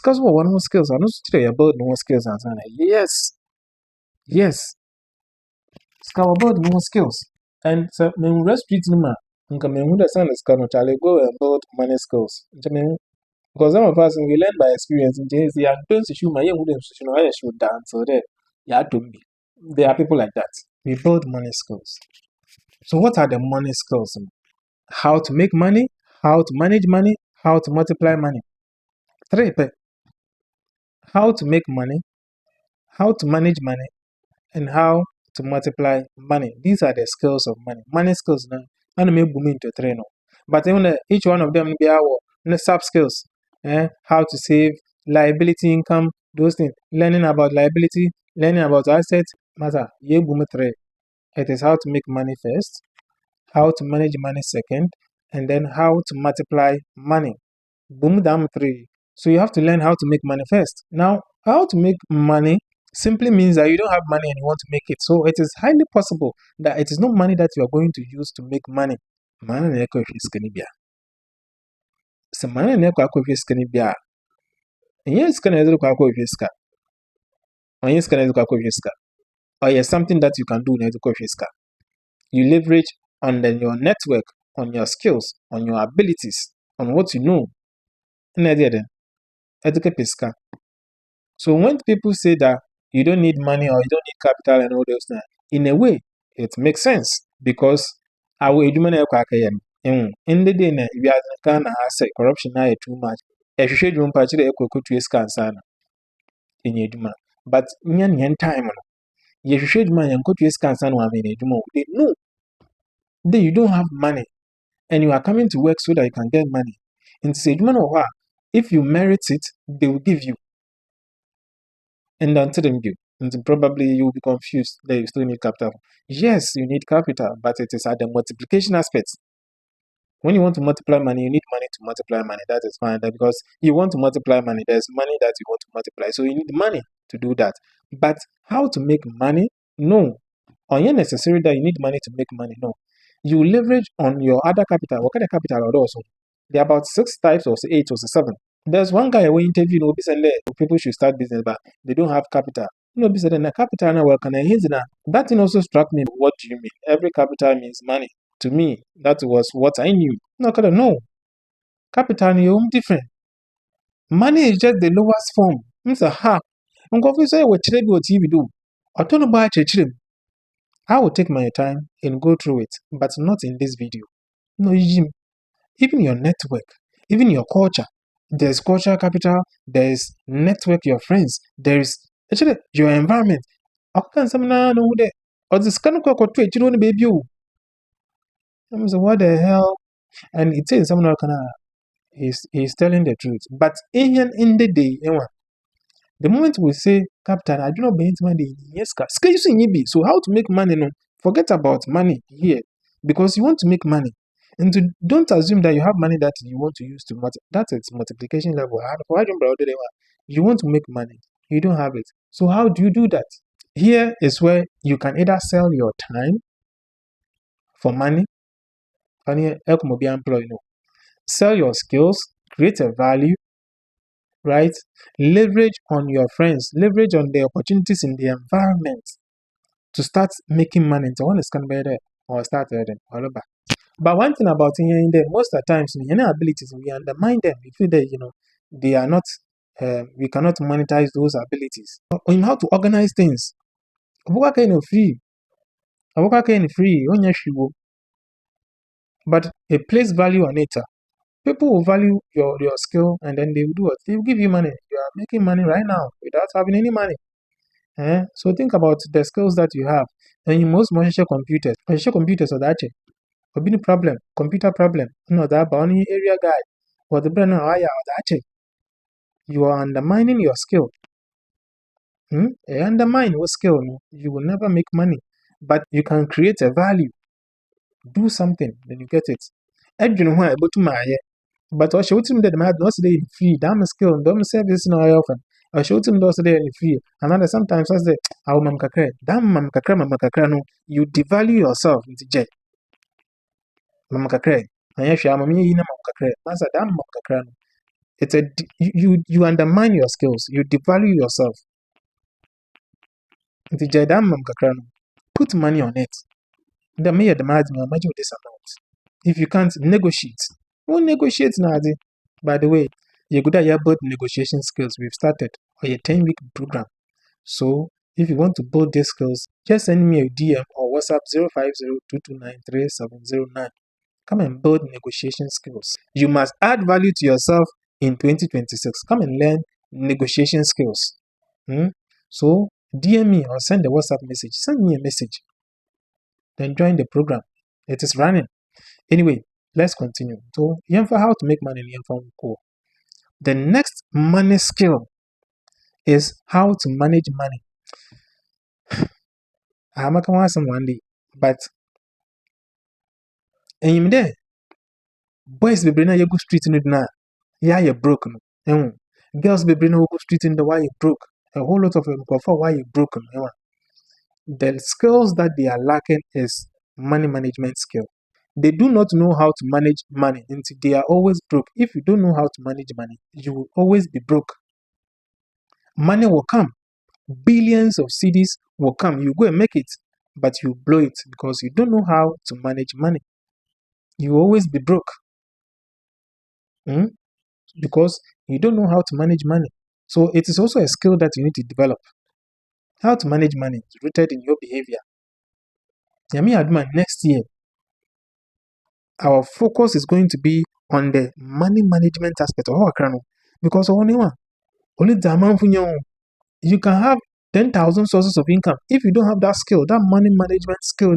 Because what one more skills, I know today about no skills and yes, yes, scout about no skills. And so when rest treats them, come in with the son is kind of go and build money skills. Because some of us we learn by experience in JC and don't shoot my young women, I should dance so there. Yeah, to me. There are people like that. We build money skills. So what are the money skills? How to make money, how to manage money, how to multiply money. Three. How to make money, how to manage money, and how to multiply money. These are the skills of money. Money skills now, and may boom into train. But even each one of them be our sub skills. How to save, liability income, those things. Learning about liability, learning about assets, matter. Ye boom three. It is how to make money first, how to manage money second, and then how to multiply money. Boom down three. So you have to learn how to make money first. Now, how to make money simply means that you don't have money and you want to make it. So it is highly possible that it is not money that you are going to use to make money. Money na yako iskanibia. So money na yako iskanibia. Yes, can I do kwako iska? Or yes, can I do kwako iska? Or yes, something that you can do na kwako iska. You leverage on your network, on your skills, on your abilities, on what you know. And I did it. So when people say that you don't need money or you don't need capital and all those things, in a way, it makes sense because our education in the day we are kind of say corruption now too much. If you should jump actually to scan in your but in time, you should man and go to scan they know that you don't have money and you are coming to work so that you can get money. And say, if you merit it, they will give you. And until them give, and probably you will be confused that you still need capital. Yes, you need capital, but it is at the multiplication aspect. When you want to multiply money, you need money to multiply money. That is fine. Because you want to multiply money, there's money that you want to multiply. So you need money to do that. But how to make money? No. Unnecessary that you need money to make money. No. You leverage on your other capital. What kind of capital are those? There are about 6 types or 8 or 7. There's one guy who interviewed people should start business, but they don't have capital. Capital now can I that thing also struck me. What do you mean? Every capital means money. To me, that was what I knew. No. Capital is different. Money is just the lowest form. It's a half. I'm going to say what TV do. I don't know about I will take my time and go through it, but not in this video. No, even your network, even your culture. There's cultural capital, there's network, your friends, there's actually your environment. How can someone know that? Or this kind of baby you. So what the hell? And it says someone he's telling the truth. But in the day, the moment we say capital, I do not mean money. Yes, so how to make money? No, forget about money here because you want to make money. And don't assume that you have money that you want to use to that's its multiplication level. You want to make money, you don't have it. So how do you do that? Here is where you can either sell your time for money, sell your skills, create a value, right? Leverage on your friends, leverage on the opportunities in the environment to start making money. So one is can be there or start earning. But one thing about in there, most of the times, abilities, we undermine them. We feel that, they are not, we cannot monetize those abilities. On how to organize things. Free. But a place value on it. People will value your skill and then they will do it. They will give you money. You are making money right now without having any money. So think about the skills that you have. And you most computers. Computers are that. Problem, computer problem, that boundary area guy, or the brand that you are undermining your skill. Undermine your skill, you will never make money, but you can create a value. Do something, then you get it. But I showed him that my those day free, damn skill, don't service no often. I showed him those day free. Another sometimes I say, "How mamkakre, damn mamkakra, no, you devalue yourself into jet. Mamkakre, I am mammy in a mamkakre, Master damn mamkakra. It's you undermine your skills. You devalue yourself. Put money on it. The mayor demands me imagine this amount. If you can't negotiate, won't negotiate now. By the way, you good at your both negotiation skills. We've started a 10-week program. So if you want to build these skills, just send me a DM or WhatsApp 050-229-3709. Come and build negotiation skills. You must add value to yourself in 2026. Come and learn negotiation skills. So DM me or send a WhatsApp message. Send me a message. Then join the program. It is running. Anyway, let's continue. So, how to make money. The next money skill is how to manage money. I'm not going to one day, but in there, boys be bringing you go street in na yeah you broke no. Girls be bringing you go street in the why you broke. A whole lot of them go for why you broke no. The skills that they are lacking is money management skill. They do not know how to manage money until they are always broke. If you don't know how to manage money, you will always be broke. Money will come. Billions of cedis will come. You go and make it, but you blow it because you don't know how to manage money. You will always be broke. Because you don't know how to manage money. So it is also a skill that you need to develop. How to manage money is rooted in your behavior. Yami Adman, next year, our focus is going to be on the money management aspect of our crown. Because only you can have 10,000 sources of income. If you don't have that skill, that money management skill,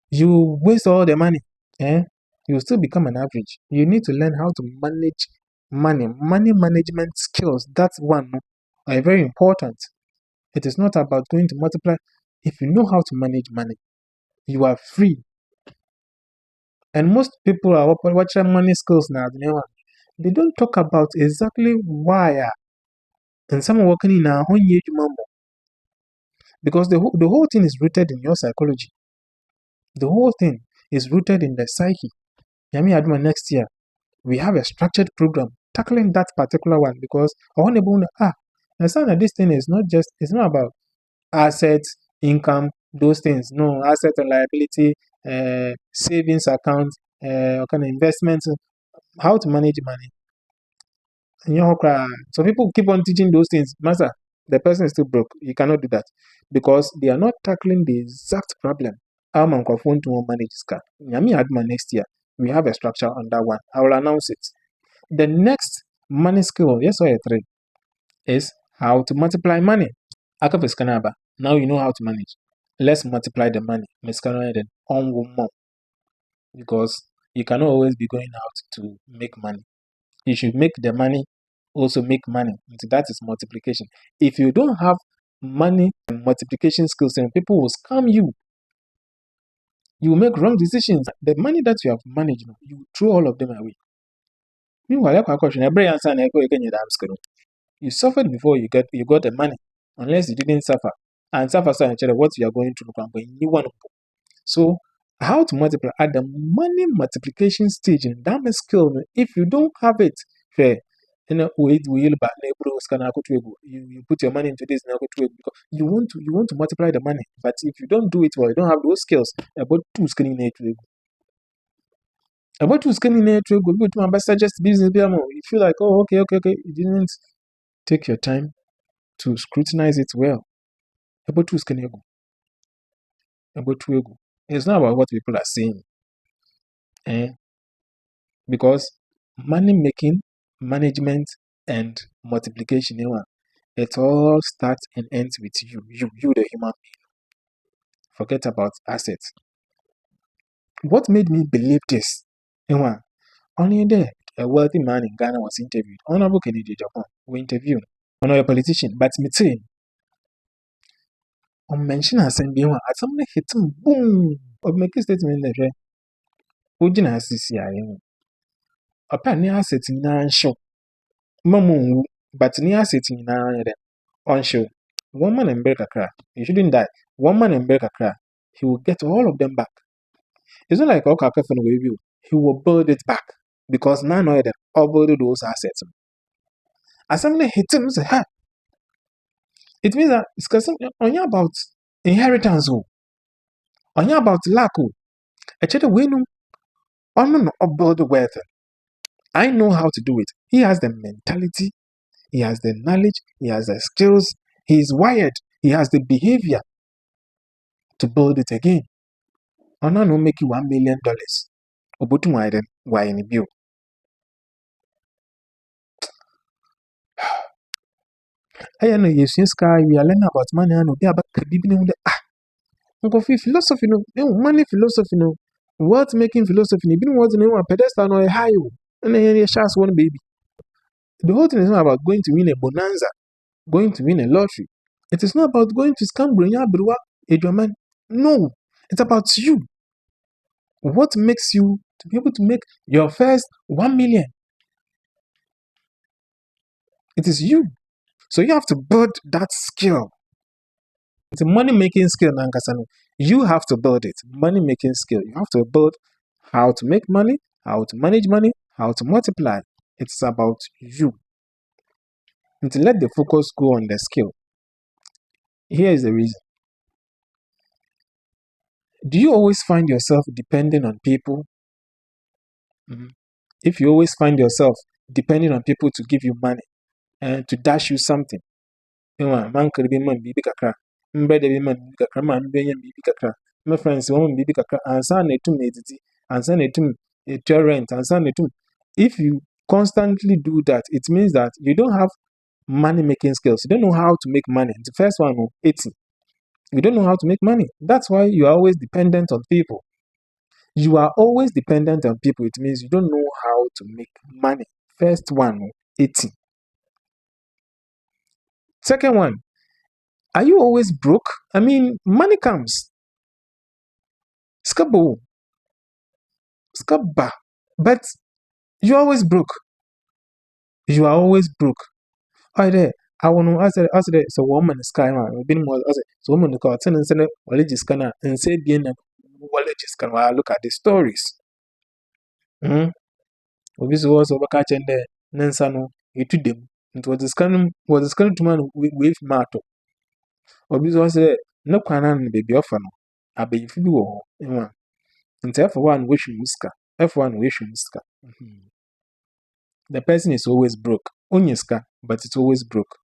you waste all the money. You will still become an average. You need to learn how to manage money. Money management skills, that's one, are very important. It is not about going to multiply. If you know how to manage money, you are free. And most people are watching money skills now. They don't talk about exactly why. And some are working in a whole year because the whole thing is rooted in your psychology. The whole thing is rooted in the psyche. Yami Adma, next year, we have a structured program tackling that particular one because I want to understand that this thing is it's not about assets, income, those things. No, asset and liability, savings account, kind of investments, how to manage money. So people keep on teaching those things. Master, the person is still broke. You cannot do that because they are not tackling the exact problem. How man to manage this car. Yami Adman next year. We have a structure on that one. I will announce it. The next money skill, yes or three, is how to multiply money. Now you know how to manage. Let's multiply the money. Because you cannot always be going out to make money. You should make the money also make money. That is multiplication. If you don't have money and multiplication skills, then people will scam you. You will make wrong decisions. The money that you have managed, you throw all of them away. Meanwhile, you suffered before you got the money, unless you didn't suffer. And suffer what you are going through. So, how to multiply at the money multiplication stage in that skill, if you don't have it, fair. You put your money into this because you want to multiply the money, but if you don't do it well, you don't have those skills. About two skinny just business. You feel like, oh, okay. You didn't take your time to scrutinize it well. About two skinny it's not about what people are saying. Because money making, management, and multiplication, it all starts and ends with you, the human being. Forget about assets. What made me believe this? Only there, a wealthy man in Ghana was interviewed. Honorable Kennedy Japan, we interviewed. A politician, but me too. On mention as and being at some hit boom or make a statement there. Ujina CCI. A penny asset in nine show. Mamu, but near asset in nine on show. One man and break a crack. You shouldn't die. One man and break a crack. He will get all of them back. It's not like all Kakafan will review. He will build it back. because now know that all those assets. As something hit him say, ha, it means that it's because on about inheritance, on about lack, a chat win on about the wealth. I know how to do it. He has the mentality, he has the knowledge, he has the skills, he is wired, he has the behavior to build it again. On no make you $1 million. Obutu widen why in bill. I know you see sky, we are learning about money and be about philosophy no money philosophy no wealth making philosophy no been was no pedestal or a high and a chance one baby. The whole thing is not about going to win a bonanza, going to win a lottery. It is not about going to scam Brunya Brua Edwaman. No, it's about you. What makes you to be able to make your first 1 million? It is you. So you have to build that skill. It's a money making skill, Nankasano. You have to build it. Money making skill. You have to build how to make money, how to manage money, how to multiply. It's about you. And to let the focus go on the skill. Here is the reason. Do you always find yourself depending on people? Mm-hmm. If you always find yourself depending on people to give you money and to dash you something, man could be man bibi kakra, mbede be man bibi kakra, man be bibi kakra. My friends, woman bibi kakra, and son etum editi, and son etum rent, and son etum. If you constantly do that, it means that you don't have money making skills. You don't know how to make money. The first one, 80. You don't know how to make money. That's why you are always dependent on people. You are always dependent on people. It means you don't know how to make money. First one, 80. Second one, are you always broke? I mean, money comes. Skabo. Skaba. But you're always broke. You are always broke. Oh, there. I want to ask there. So, woman is kind of been more. So, woman, the cotton and send a religious canna and say, being a religious can look at the stories. Obviously, was over catching the Nansano, you to them. It was the scanning to man with mato. Obviously, was no canon baby offer. I be if you were. And therefore, one wish muska. F1 wish muska. The person is always broke. Onyeska, but it's always broke.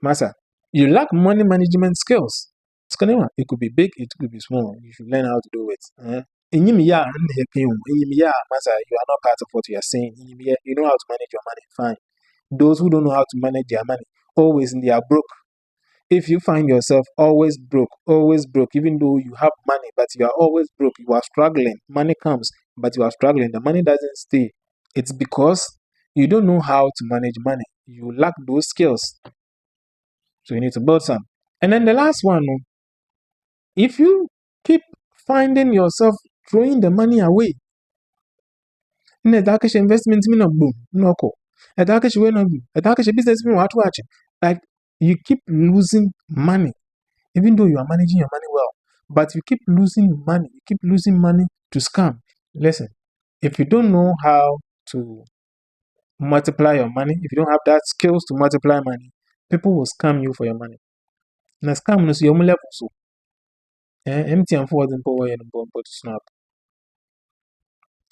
Masa, you lack money management skills. It could be big, it could be small. You should learn how to do it. In Yimia, Masa, you are not part of what you are saying. You know how to manage your money, fine. Those who don't know how to manage their money, always they are broke. If you find yourself always broke, even though you have money, but you are always broke, you are struggling. Money comes, but you are struggling. The money doesn't stay. It's because you don't know how to manage money. You lack those skills. So you need to build some. And then the last one, if you keep finding yourself throwing the money away, in the darkish investment, me no boom, no co. A darkish way no boom. A darkish business, me what watching. Like you keep losing money, even though you are managing your money well. But you keep losing money. You keep losing money to scam. Listen, if you don't know how to multiply your money, if you don't have that skills to multiply money, people will scam you for your money. Na scam no so your level so. Empty and forward and power and bomb to snap.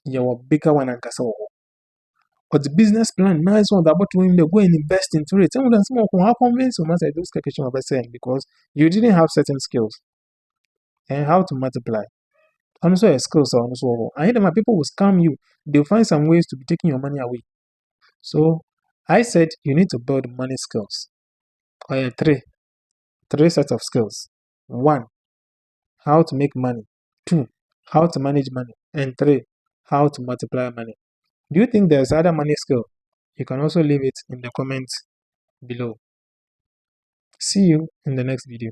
You're bigger one and castle. But the business plan, nice one that what when they go and invest into it. Some of them how convince you must say those question of saying because you didn't have certain skills and how to multiply. And also a skills are also. I hear my people will scam you. They'll find some ways to be taking your money away. So I said you need to build money skills. Three sets of skills. 1, how to make money. 2, how to manage money. And 3, how to multiply money. Do you think there's other money skill? You can also leave it in the comments below. See you in the next video.